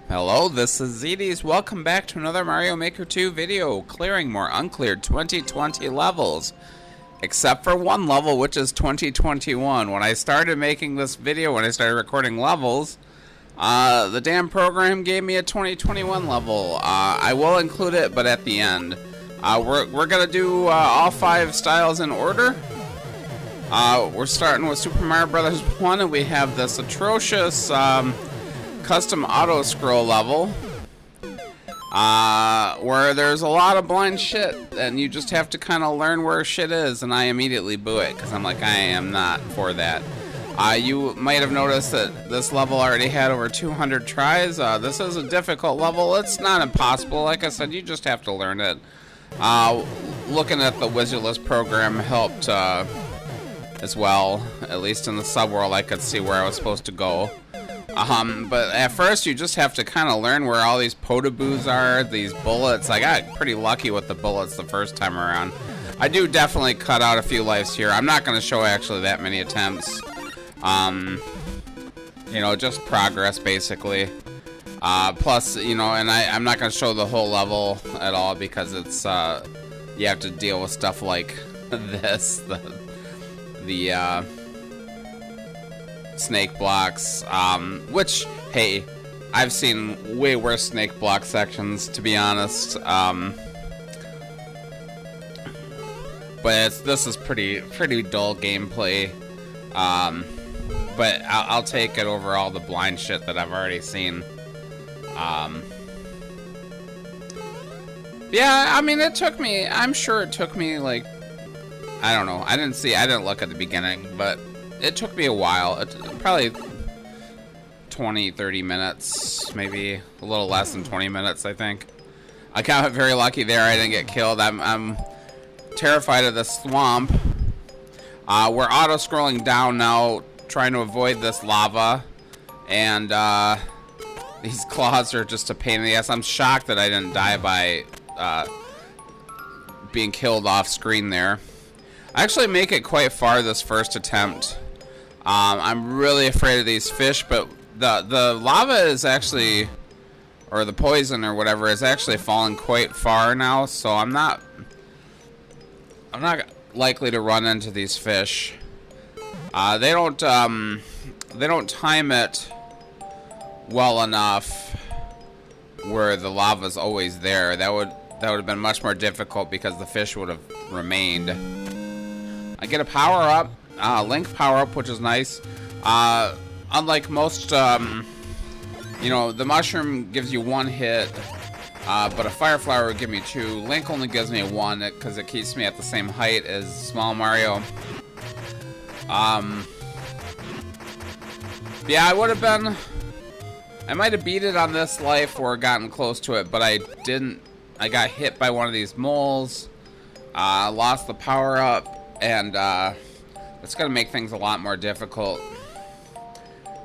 Hello, this is Zedis. Welcome back to another Mario Maker 2 video, clearing more uncleared 2020 levels. Except for one level, which is 2021. When I started making this video, when I started recording levels, the damn program gave me a 2021 level. I will include it, but at the end. We're gonna do all 5 styles in order. We're starting with Super Mario Bros. 1, and we have this atrocious custom auto scroll level where there's a lot of blind shit and you just have to kind of learn where shit is, and I immediately boo it because I'm like, I am not for that. You might have noticed that this level already had over 200 tries. This is a difficult level. It's not impossible. Like I said, you just have to learn it. Looking at the wizard list program helped as well. At least in the subworld I could see where I was supposed to go. But at first you just have to kind of learn where all these potaboos are, these bullets. I got pretty lucky with the bullets the first time around. I do definitely cut out a few lives here. I'm not going to show actually that many attempts. You know, just progress basically. Plus, you know, and I'm not going to show the whole level at all because it's, you have to deal with stuff like this, the snake blocks, which, hey, I've seen way worse snake block sections, to be honest. But this is pretty dull gameplay. But I'll take it over all the blind shit that I've already seen. Yeah, I mean, it took me, I'm sure it took me, like, I don't know, I didn't look at the beginning, but it took me a while. Probably 20-30 minutes, maybe a little less than 20 minutes, I think. I got very lucky there. I didn't get killed. I'm terrified of the swamp. We're auto-scrolling down now, trying to avoid this lava, and these claws are just a pain in the ass. I'm shocked that I didn't die by being killed off screen there. I actually make it quite far this first attempt. I'm really afraid of these fish, but the lava is actually, or the poison or whatever, is actually falling quite far now, so I'm not likely to run into these fish. They don't time it well enough where the lava's always there. That would have been much more difficult because the fish would have remained. I get a power up. Link power up, which is nice. Unlike most, you know, the mushroom gives you 1 hit, but a fire flower would give me 2. Link only gives me 1 because it keeps me at the same height as Small Mario. Yeah, I would have been, I might have beat it on this life or gotten close to it, but I didn't. I got hit by one of these moles, lost the power up, and it's gonna make things a lot more difficult.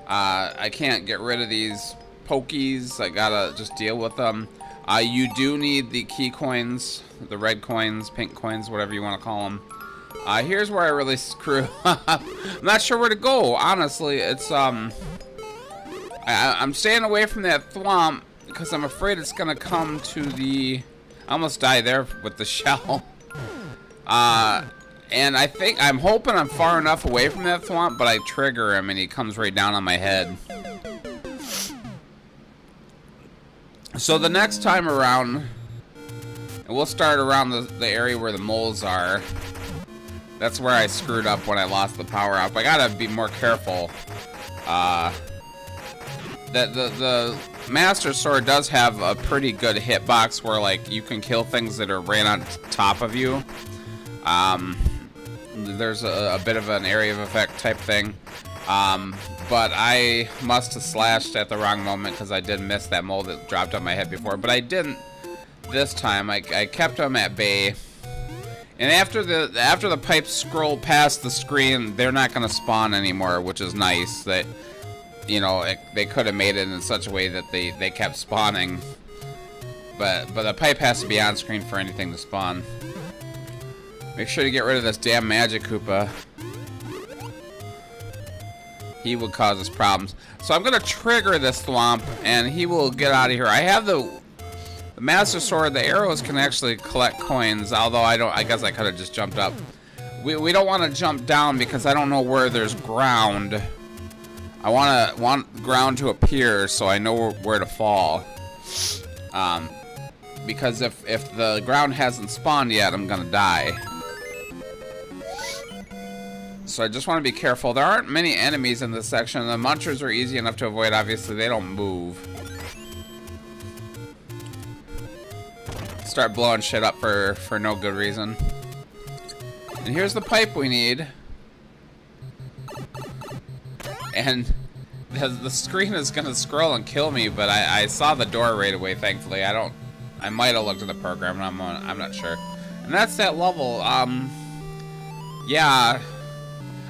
I can't get rid of these pokies. I gotta just deal with them. You do need the key coins, the red coins, pink coins, whatever you want to call them. Here's where I really screw up. I'm not sure where to go, honestly. It's I'm staying away from that thwomp because I'm afraid it's gonna come to the. I almost died there with the shell. And I'm hoping I'm far enough away from that thwomp, but I trigger him and he comes right down on my head. So the next time around, and we'll start around the area where the moles are. That's where I screwed up when I lost the power up. I gotta be more careful. The Master Sword does have a pretty good hitbox where, like, you can kill things that are right on top of you. There's a bit of an area of effect type thing. But I must have slashed at the wrong moment because I did miss that mole that dropped on my head before. But I didn't this time. I kept them at bay. And after the pipes scroll past the screen, they're not going to spawn anymore, which is nice. That, you know, they could have made it in such a way that they kept spawning. But the pipe has to be on screen for anything to spawn. Make sure to get rid of this damn Magic Koopa. he would cause us problems. So I'm gonna trigger this thwomp, and he will get out of here. I have the Master Sword. The arrows can actually collect coins, although I guess I could have just jumped up. We don't want to jump down because I don't know where there's ground. I want ground to appear so I know where to fall. Because if the ground hasn't spawned yet, I'm gonna die. So I just want to be careful. There aren't many enemies in this section. The munchers are easy enough to avoid. Obviously, they don't move. Start blowing shit up for no good reason. And here's the pipe we need. And the screen is gonna scroll and kill me, but I saw the door right away, thankfully. I might have looked at the program, and I'm not sure. And that's that level. Yeah.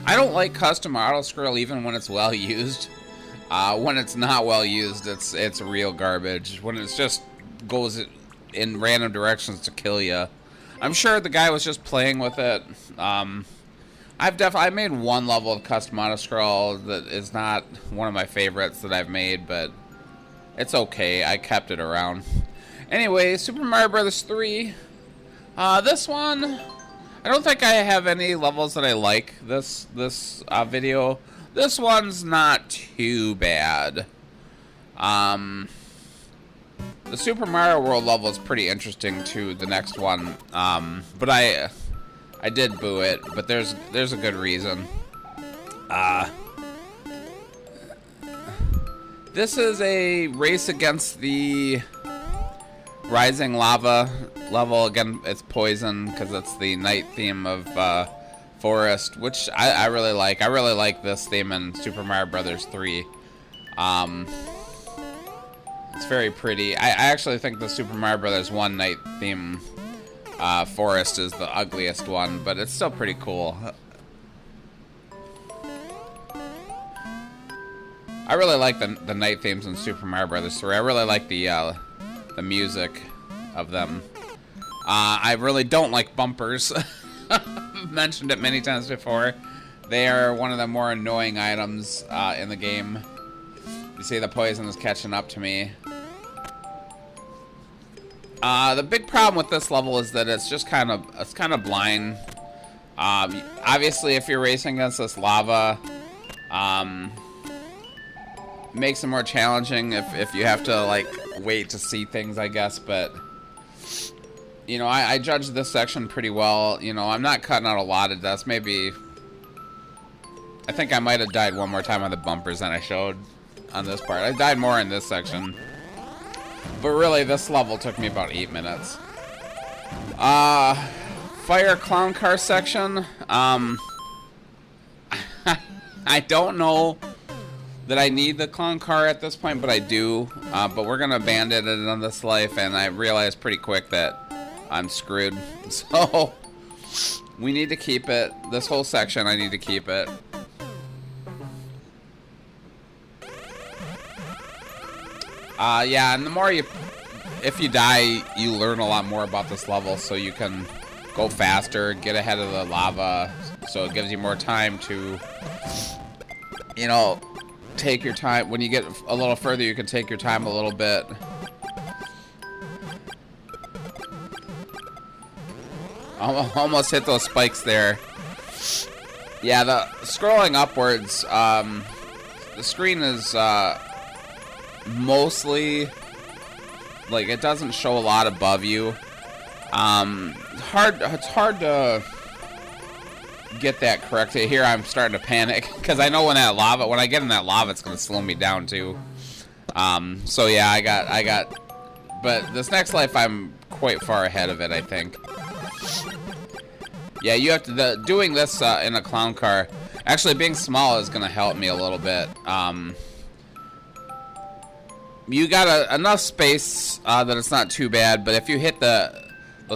I don't like custom auto scroll even when it's well used. When it's not well used, it's real garbage. When it just goes in random directions to kill you. I'm sure the guy was just playing with it. I made one level of custom auto scroll that is not one of my favorites that I've made, but it's okay. I kept it around. Anyway, Super Mario Bros. 3. This one, I don't think I have any levels that I like this video. This one's not too bad. The Super Mario World level is pretty interesting too, the next one. But I did boo it, but there's a good reason. This is a race against the rising lava level. Again, it's poison because it's the night theme of forest, which I really like. I really like this theme in Super Mario Bros. 3. It's very pretty. I actually think the Super Mario Bros. 1 night theme forest is the ugliest one, but it's still pretty cool. I really like the night themes in Super Mario Bros. 3. I really like the music of them. I really don't like bumpers. I've mentioned it many times before. They are one of the more annoying items in the game. You see the poison is catching up to me. The big problem with this level is that it's just kind of blind. Obviously, if you're racing against this lava, makes it more challenging if you have to like wait to see things, I guess. But you know, I judged this section pretty well. You know, I'm not cutting out a lot of deaths. Maybe I think I might have died one more time on the bumpers than I showed on this part. I died more in this section. But really, this level took me about 8 minutes. Fire clown car section. I don't know that I need the clown car at this point, but I do. But we're gonna abandon it on this life, and I realized pretty quick that I'm screwed. So we need to keep it. This whole section, I need to keep it. Yeah, and the more if you die, you learn a lot more about this level, so you can go faster, get ahead of the lava, so it gives you more time to, you know, take your time. When you get a little further, you can take your time a little bit. Almost hit those spikes there. Yeah, the scrolling upwards, the screen is, mostly, like, it doesn't show a lot above you. It's hard to get that correct. Here I'm starting to panic because I know when I get in that lava, it's gonna slow me down too. So yeah, I got, but this next life I'm quite far ahead of it, I think. Yeah, you have to doing this in a clown car. Actually, being small is gonna help me a little bit. You got enough space that it's not too bad, but if you hit the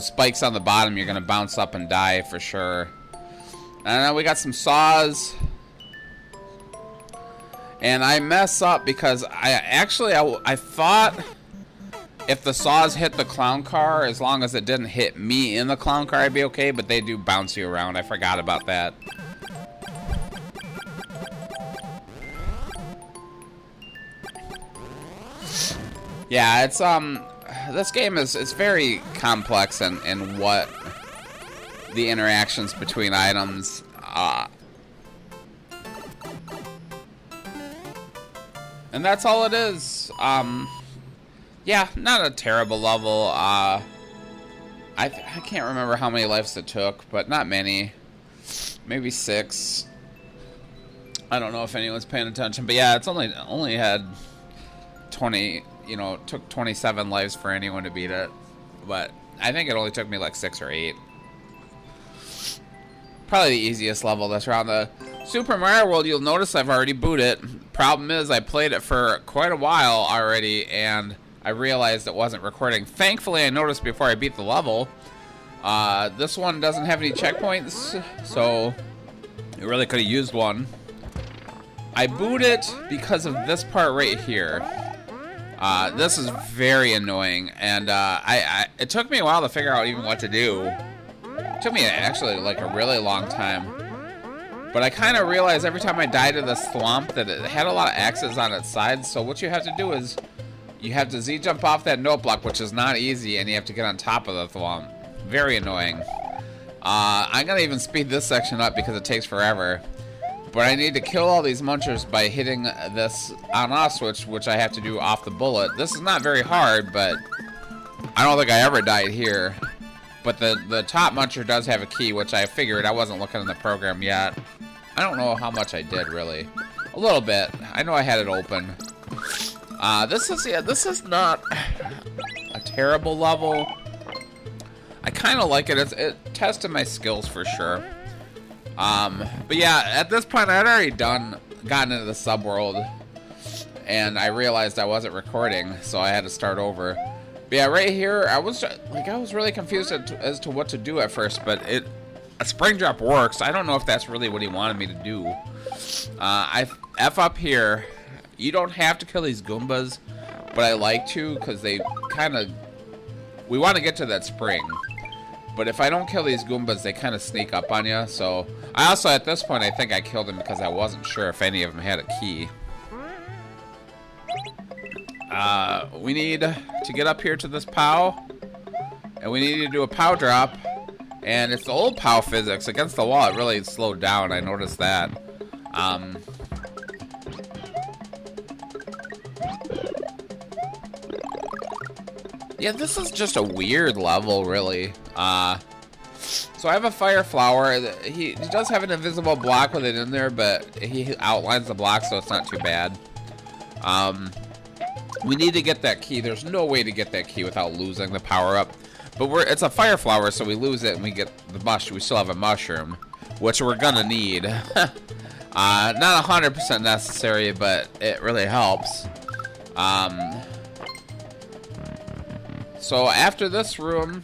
spikes on the bottom, you're gonna bounce up and die for sure. And then we got some saws, and I mess up because I thought if the saws hit the clown car, as long as it didn't hit me in the clown car, I'd be okay. But they do bounce you around. I forgot about that. Yeah, it's this game is very complex in what the interactions between items. And that's all it is. Yeah, not a terrible level. I can't remember how many lives it took, but not many. Maybe 6. I don't know if anyone's paying attention, but yeah, it's only had 20. You know, it took 27 lives for anyone to beat it, but I think it only took me like 6 or 8. Probably the easiest level that's around. The Super Mario World, you'll notice I've already booted it. Problem is, I played it for quite a while already, and I realized it wasn't recording. Thankfully, I noticed before I beat the level. This one doesn't have any checkpoints, so you really could have used one. I boot it because of this part right here. This is very annoying, and it took me a while to figure out even what to do. It took me actually like a really long time. But I kind of realized every time I died to the swamp that it had a lot of axes on its sides, so what you have to do is you have to Z-jump off that note block, which is not easy, and you have to get on top of the swamp. Very annoying. I'm going to even speed this section up because it takes forever. But I need to kill all these munchers by hitting this on-off switch, which I have to do off the bullet. This is not very hard, but I don't think I ever died here. But the top muncher does have a key, which I figured. I wasn't looking in the program yet. I don't know how much I did, really. A little bit. I know I had it open. This is not a terrible level. I kind of like it. It tested my skills for sure. But yeah, at this point, I had already gotten into the subworld, and I realized I wasn't recording, so I had to start over. But yeah, right here, I was really confused as to what to do at first, but a spring drop works. I don't know if that's really what he wanted me to do. I F up here. You don't have to kill these Goombas, but I like to because they we want to get to that spring. But if I don't kill these Goombas, they kind of sneak up on you. So I also, at this point, I think I killed them because I wasn't sure if any of them had a key. We need to get up here to this POW, and we need to do a POW drop. And it's the old POW physics. Against the wall, it really slowed down. I noticed that. Yeah, this is just a weird level, really. So I have a fire flower. He does have an invisible block with it in there, but he outlines the block, so it's not too bad. We need to get that key. There's no way to get that key without losing the power-up. But it's a fire flower, so we lose it and we get the mushroom. We still have a mushroom, which we're gonna need. Not 100% necessary, but it really helps. So after this room,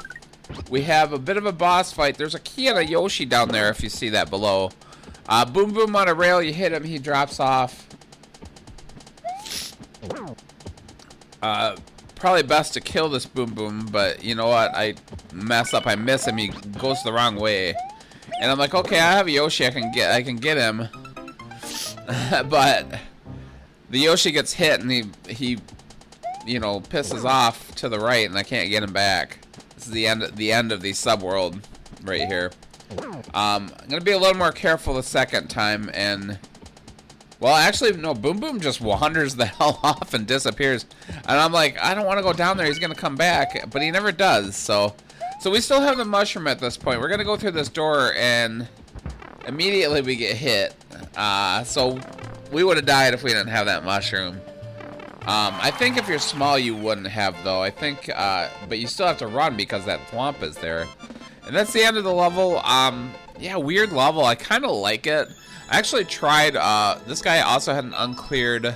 we have a bit of a boss fight. There's a key and a Yoshi down there, if you see that below. Boom Boom on a rail, you hit him, he drops off. Probably best to kill this Boom Boom, but you know what? I mess up. I miss him. He goes the wrong way, and I'm like, okay, I have a Yoshi. I can get him, but the Yoshi gets hit, and he you know, pisses off to the right, and I can't get him back. This is the end of the subworld right here. I'm gonna be a little more careful the second time, and well, actually, no, Boom Boom just wanders the hell off and disappears. And I'm like, I don't want to go down there. He's going to come back. But he never does. So we still have the mushroom at this point. We're going to go through this door, and immediately we get hit. So we would have died if we didn't have that mushroom. I think if you're small, you wouldn't have, though. I think, but you still have to run because that thwomp is there. And that's the end of the level. Yeah, weird level. I kind of like it. I actually tried, this guy also had an uncleared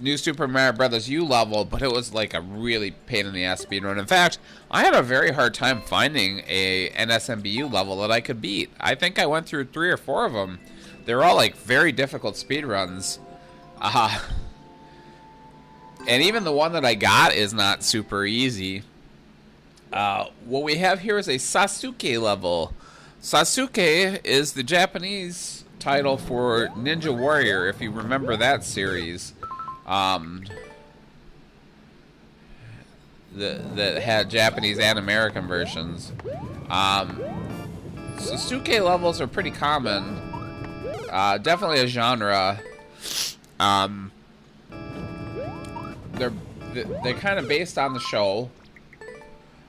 New Super Mario Brothers U level, but it was like a really pain in the ass speedrun. In fact, I had a very hard time finding a NSMBU level that I could beat. I think I went through 3 or 4 of them. They were all like very difficult speedruns. And even the one that I got is not super easy. What we have here is a Sasuke level. Sasuke is the Japanese title for Ninja Warrior, if you remember that series. that had Japanese and American versions. Sasuke levels are pretty common. Definitely a genre. They're kind of based on the show.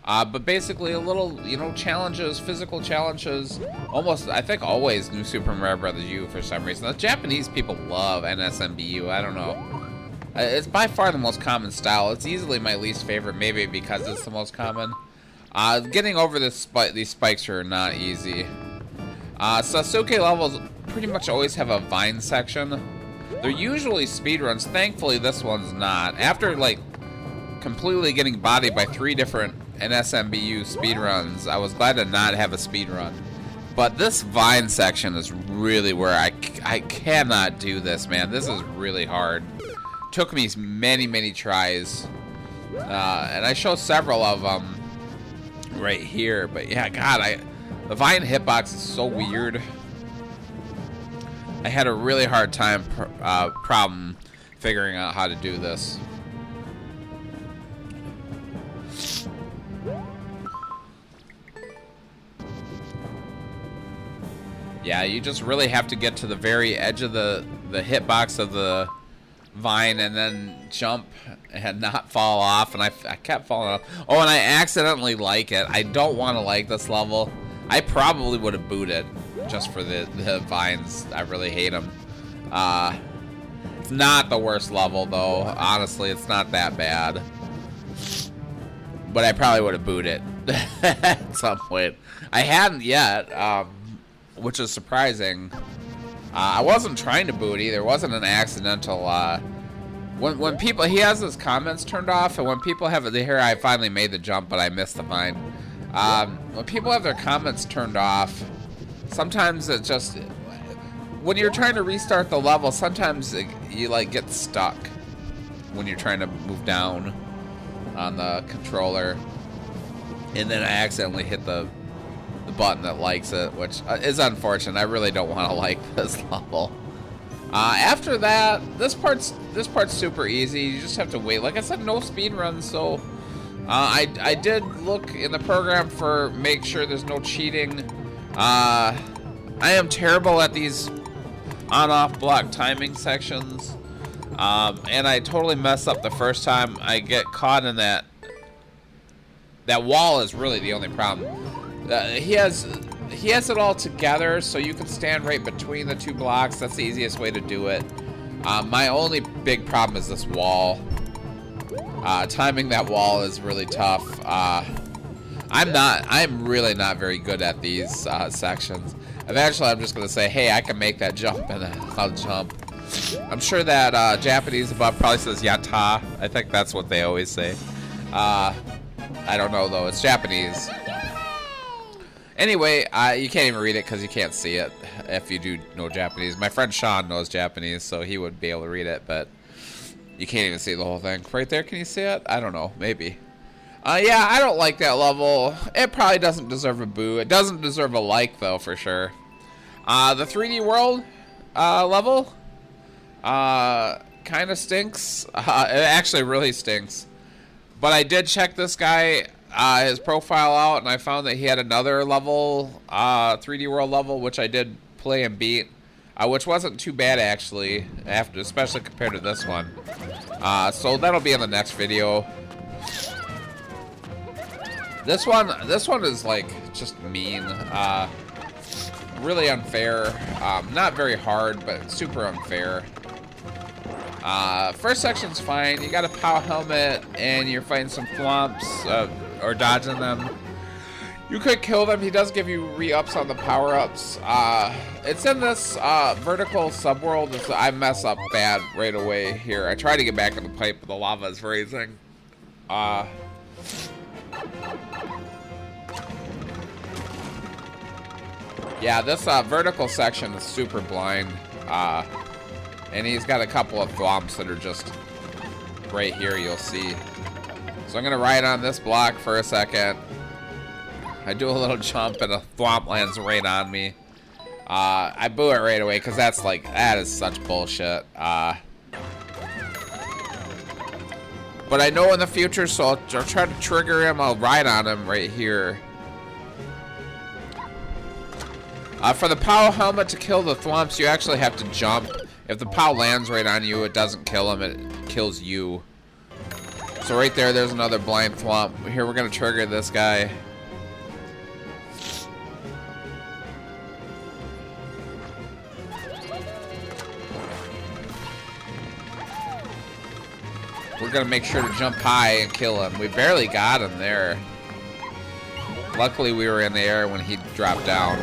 But basically a little, you know, challenges, physical challenges, almost, I think always New Super Mario Bros. U for some reason. The Japanese people love NSMBU, I don't know. It's by far the most common style. It's easily my least favorite, maybe because it's the most common. Getting over these spikes are not easy. Sasuke levels pretty much always have a vine section. They're usually speedruns. Thankfully, this one's not. After, like, completely getting bodied by 3 different NSMBU speedruns, I was glad to not have a speedrun. But this vine section is really where I cannot do this, man. This is really hard. Took me many tries. And I show several of them right here. But yeah, God, the vine hitbox is so weird. I had a really hard time problem figuring out how to do this. Yeah, you just really have to get to the very edge of the hitbox of the vine and then jump and not fall off. And I kept falling off. Oh, and I accidentally like it. I don't want to like this level. I probably would have booted just for the vines. I really hate them. It's not the worst level, though. Honestly, it's not that bad. But I probably would have booted at some point. I hadn't yet. Which is surprising. I wasn't trying to boot either. It wasn't an accidental. When people, he has his comments turned off, and when people have it here, I finally made the jump, but I missed the vine. When people have their comments turned off, sometimes it just, when you're trying to restart the level, sometimes you like get stuck when you're trying to move down on the controller, and then I accidentally hit the button that likes it, which is unfortunate. I really don't want to like this level. After that, this part's super easy. You just have to wait. Like I said, no speed runs, so I did look in the program for make sure there's no cheating. I am terrible at these on-off block timing sections, and I totally mess up the first time. I get caught in that wall is really the only problem. He has it all together, so you can stand right between the 2 blocks. That's the easiest way to do it. My only big problem is this wall. Timing that wall is really tough. I'm really not very good at these sections. Eventually, I'm just gonna say, hey, I can make that jump, and then I'll jump. I'm sure that Japanese above probably says yata. I think that's what they always say. I don't know though. It's Japanese. Anyway, you can't even read it because you can't see it if you do know Japanese. My friend Sean knows Japanese, so he would be able to read it, but you can't even see the whole thing. Right there, can you see it? I don't know, maybe. Yeah, I don't like that level. It probably doesn't deserve a boo. It doesn't deserve a like, though, for sure. The 3D World level kind of stinks. It actually really stinks. But I did check this guy, his profile out, and I found that he had another level, 3D World level, which I did play and beat, which wasn't too bad actually, especially compared to this one. So that'll be in the next video. This one is like just mean, really unfair. Not very hard, but super unfair. First section's fine. You got a POW helmet, and you're fighting some flumps, or dodging them. You could kill them. He does give you re-ups on the power-ups. It's in this vertical subworld. I mess up bad right away here. I try to get back in the pipe, but the lava is freezing. Yeah, this vertical section is super blind. And he's got a couple of thwomps that are just right here, you'll see. So I'm gonna ride on this block for a second. I do a little jump and a thwomp lands right on me. I boo it right away because that is such bullshit. But I know in the future, so I'll try to trigger him. I'll ride on him right here. For the POW helmet to kill the thwomps, you actually have to jump. If the POW lands right on you, it doesn't kill him, it kills you. So right there, there's another blind thwomp. Here, we're gonna trigger this guy. We're gonna make sure to jump high and kill him. We barely got him there. Luckily, we were in the air when he dropped down.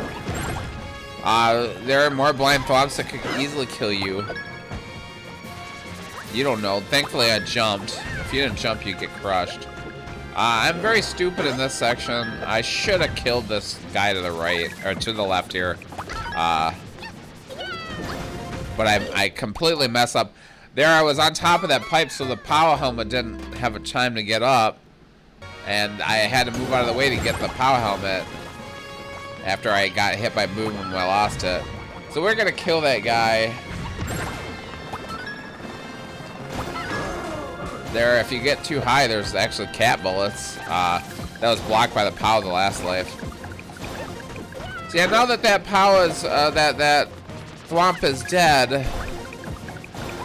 There are more blind thwomps that could easily kill you. You don't know. Thankfully, I jumped. If you didn't jump, you'd get crushed. I'm very stupid in this section. I should have killed this guy to the right, or to the left here. But I completely mess up. There I was on top of that pipe, so the POW helmet didn't have a time to get up. And I had to move out of the way to get the POW helmet after I got hit by boom and I lost it. So we're gonna kill that guy. There, if you get too high, there's actually cat bullets. That was blocked by the POW the last life. So yeah, now that that POW is, that thwomp is dead,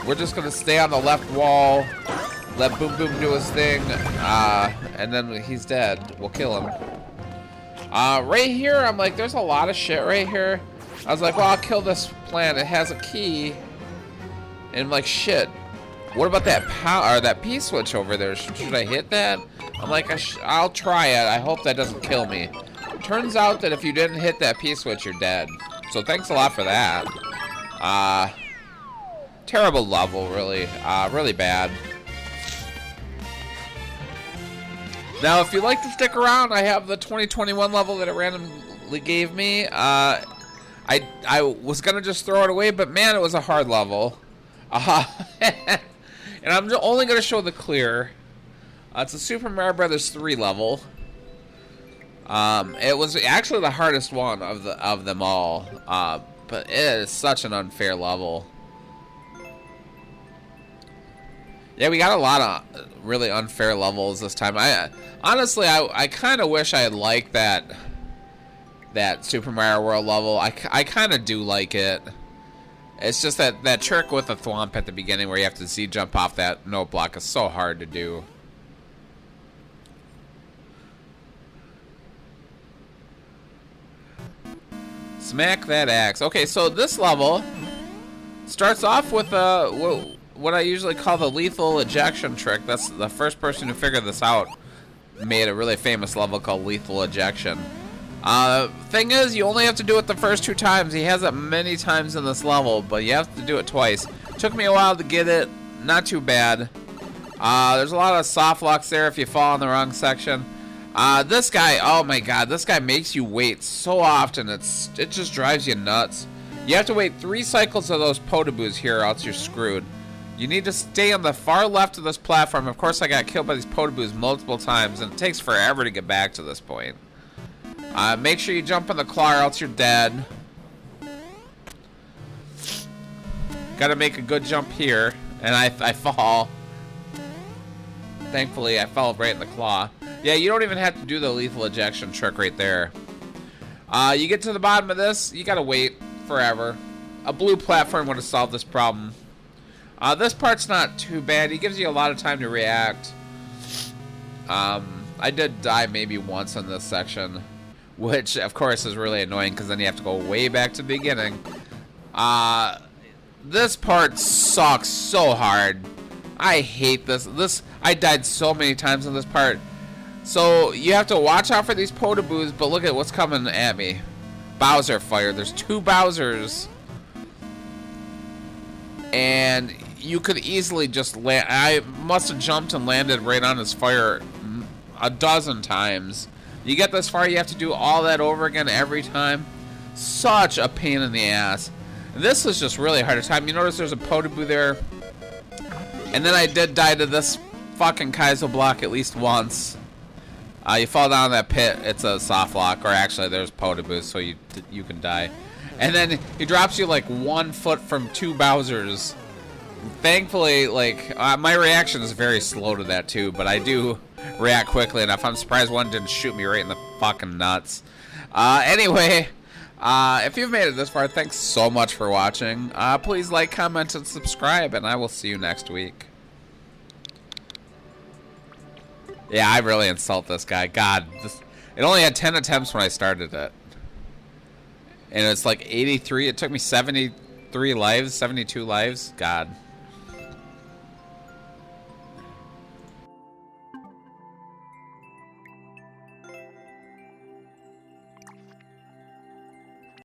we're just gonna stay on the left wall, let Boom Boom do his thing, and then he's dead. We'll kill him. Right here, I'm like, there's a lot of shit right here. I was like, well, I'll kill this plant. It has a key. And I'm like, shit. What about that power, or that P switch over there? Should I hit that? I'm like, I'll try it. I hope that doesn't kill me. Turns out that if you didn't hit that P switch, you're dead. So thanks a lot for that. Terrible level, really. Really bad. Now, if you'd like to stick around, I have the 2021 level that it randomly gave me. I was gonna just throw it away, but man, it was a hard level. And I'm only gonna show the clear. It's a Super Mario Brothers 3 level. It was actually the hardest one of them all. But it is such an unfair level. Yeah, we got a lot of really unfair levels this time. Honestly, I kind of wish I had liked that Super Mario World level. I kind of do like it. It's just that trick with the thwomp at the beginning where you have to Z-jump off that note block is so hard to do. Smack that axe. Okay, so this level starts off with what I usually call the lethal ejection trick. That's the first person who figured this out made a really famous level called lethal ejection. Thing is, you only have to do it the first 2 times. He has it many times in this level, but you have to do it twice. Took me a while to get it. Not too bad. There's a lot of soft locks there if you fall in the wrong section. This guy, oh my god, this guy makes you wait so often. It just drives you nuts. You have to wait 3 cycles of those potaboos here, or else you're screwed. You need to stay on the far left of this platform. Of course, I got killed by these potaboos multiple times, and it takes forever to get back to this point. Make sure you jump in the claw, or else you're dead. Gotta make a good jump here, and I fall. Thankfully, I fell right in the claw. Yeah, you don't even have to do the lethal ejection trick right there. You get to the bottom of this, you gotta wait forever. A blue platform would have solved this problem. This part's not too bad. He gives you a lot of time to react. I did die maybe once in this section, which of course is really annoying because then you have to go way back to the beginning. This part sucks so hard. I hate this. I died so many times in this part. So you have to watch out for these potaboos, but look at what's coming at me. Bowser fire. There's 2 Bowsers. And you could easily just land. I must have jumped and landed right on his fire a dozen times. You get this far, you have to do all that over again every time. Such a pain in the ass. This is just really hard time. You notice there's a potaboo there. And then I did die to this fucking Kaizo block at least once. You fall down that pit, it's a soft lock, or actually there's potaboos, so you can die. And then he drops you like 1 foot from 2 Bowsers. Thankfully, like, my reaction is very slow to that too, but I do react quickly enough. I'm surprised one didn't shoot me right in the fucking nuts. Anyway, if you've made it this far, thanks so much for watching. Please like, comment, and subscribe, and I will see you next week. Yeah, I really insult this guy. God, it only had 10 attempts when I started it. And it's like 83. It took me 73 lives, 72 lives. God.